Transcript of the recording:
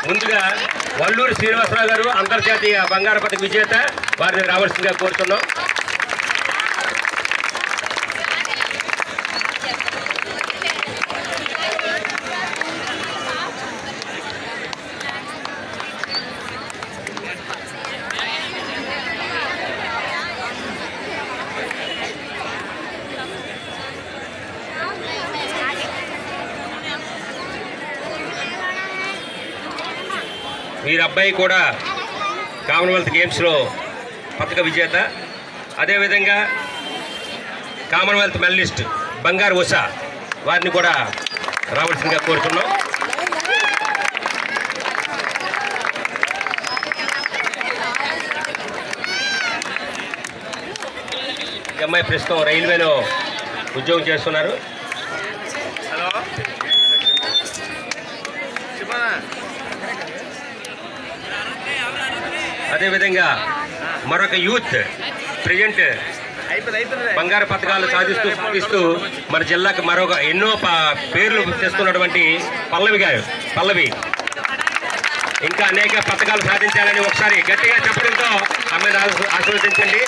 ముందుగా వల్లూరు శ్రీనివాసరావు గారు అంతర్జాతీయ బంగారు పతక విజేత, వారిని రావాల్సిందిగా కోరుతున్నాం. వీరి అబ్బాయి కూడా కామన్వెల్త్ గేమ్స్లో పతక విజేత. అదేవిధంగా కామన్వెల్త్ మెడలిస్ట్ బంగారు ఉషా, వారిని కూడా రావాల్సిందిగా కోరుతున్నాం. ఈ అమ్మాయి ప్రస్తుతం రైల్వేలో ఉద్యోగం చేస్తున్నారు. అదేవిధంగా మరొక యూత్ ప్రజెంట్ బంగారు పథకాలు సాధిస్తూ మన జిల్లాకు మరొక ఎన్నో పేర్లు తెస్తున్నటువంటి పల్లవి ఇంకా అనేక పథకాలు సాధించాలని ఒకసారి గట్టిగా చెప్పడంతో ఆమెను ఆశీర్వదించండి.